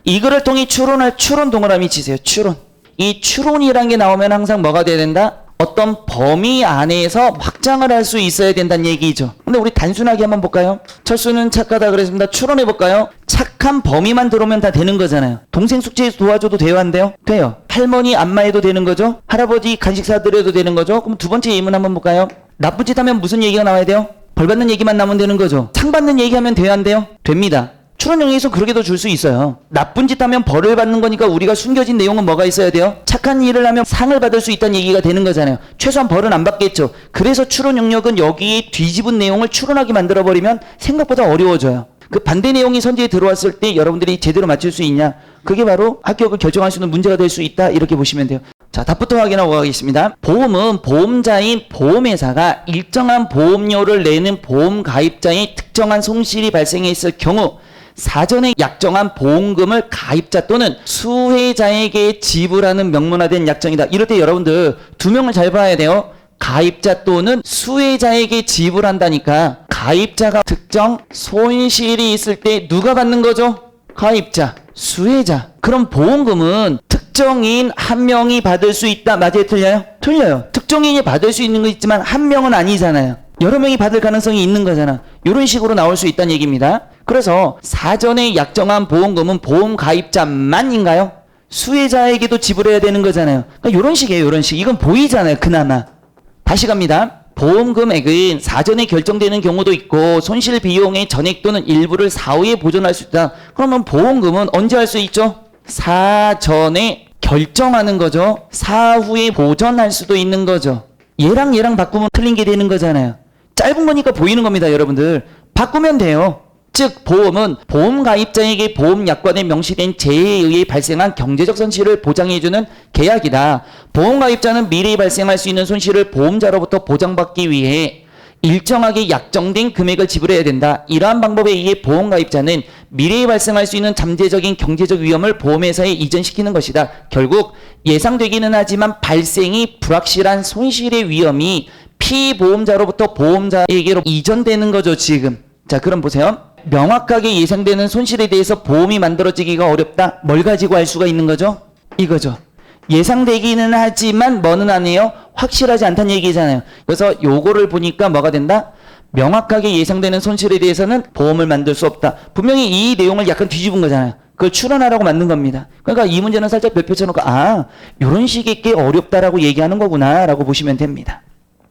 이거를 통해 추론 동그라미 치세요. 추론. 이 추론이란 게 나오면 항상 뭐가 돼야 된다? 어떤 범위 안에서 확장을 할 수 있어야 된다는 얘기죠. 근데 우리 단순하게 한번 볼까요? 철수는 착하다 그랬습니다. 추론해 볼까요? 착한 범위만 들어오면 다 되는 거잖아요. 동생 숙제 도와줘도 돼요, 안 돼요? 돼요. 할머니 안마해도 되는 거죠? 할아버지 간식 사드려도 되는 거죠? 그럼 두 번째 예문 한번 볼까요? 나쁜 짓 하면 무슨 얘기가 나와야 돼요? 벌 받는 얘기만 나오면 되는 거죠. 상 받는 얘기하면 돼요, 안 돼요? 됩니다. 추론 영역에서 그렇게도 줄 수 있어요. 나쁜 짓 하면 벌을 받는 거니까 우리가 숨겨진 내용은 뭐가 있어야 돼요? 착한 일을 하면 상을 받을 수 있다는 얘기가 되는 거잖아요. 최소한 벌은 안 받겠죠. 그래서 추론 영역은 여기에 뒤집은 내용을 추론하게 만들어버리면 생각보다 어려워져요. 그 반대 내용이 선지에 들어왔을 때 여러분들이 제대로 맞출 수 있냐? 그게 바로 합격을 결정할 수 있는 문제가 될 수 있다. 이렇게 보시면 돼요. 자, 답부터 확인하고 가겠습니다. 보험은 보험자인 보험회사가 일정한 보험료를 내는 보험 가입자의 특정한 손실이 발생했을 경우 사전에 약정한 보험금을 가입자 또는 수혜자에게 지불하는 명문화된 약정이다. 이럴 때 여러분들 두 명을 잘 봐야 돼요. 가입자 또는 수혜자에게 지불한다니까 가입자가 특정 손실이 있을 때 누가 받는 거죠? 가입자, 수혜자. 그럼 보험금은 특정인 한 명이 받을 수 있다. 맞아요? 틀려요? 틀려요. 특정인이 받을 수 있는 거 있지만 한 명은 아니잖아요. 여러 명이 받을 가능성이 있는 거잖아. 이런 식으로 나올 수 있다는 얘기입니다. 그래서 사전에 약정한 보험금은 보험 가입자만인가요? 수혜자에게도 지불해야 되는 거잖아요. 그러니까 이런 식이에요. 이런 식. 이건 보이잖아요. 그나마. 다시 갑니다. 보험 금액은 사전에 결정되는 경우도 있고 손실 비용의 전액 또는 일부를 사후에 보존할 수 있다. 그러면 보험금은 언제 할 수 있죠? 사전에 결정하는 거죠. 사후에 보전할 수도 있는 거죠. 얘랑 바꾸면 틀린 게 되는 거잖아요. 짧은 거니까 보이는 겁니다, 여러분들. 바꾸면 돼요. 즉 보험은 보험 가입자에게 보험 약관에 명시된 재해에 의해 발생한 경제적 손실을 보장해주는 계약이다. 보험 가입자는 미래에 발생할 수 있는 손실을 보험자로부터 보장받기 위해 일정하게 약정된 금액을 지불해야 된다. 이러한 방법에 의해 보험 가입자는 미래에 발생할 수 있는 잠재적인 경제적 위험을 보험회사에 이전시키는 것이다. 결국 예상되기는 하지만 발생이 불확실한 손실의 위험이 피보험자로부터 보험자에게로 이전되는 거죠, 지금. 자, 그럼 보세요. 명확하게 예상되는 손실에 대해서 보험이 만들어지기가 어렵다. 뭘 가지고 알 수가 있는 거죠? 이거죠. 예상되기는 하지만 뭐는 아니에요? 확실하지 않다는 얘기잖아요. 그래서 요거를 보니까 뭐가 된다? 명확하게 예상되는 손실에 대해서는 보험을 만들 수 없다. 분명히 이 내용을 약간 뒤집은 거잖아요. 그걸 추론하라고 만든 겁니다. 그러니까 이 문제는 살짝 몇 표 쳐놓고 요런 식의 게 어렵다라고 얘기하는 거구나 라고 보시면 됩니다.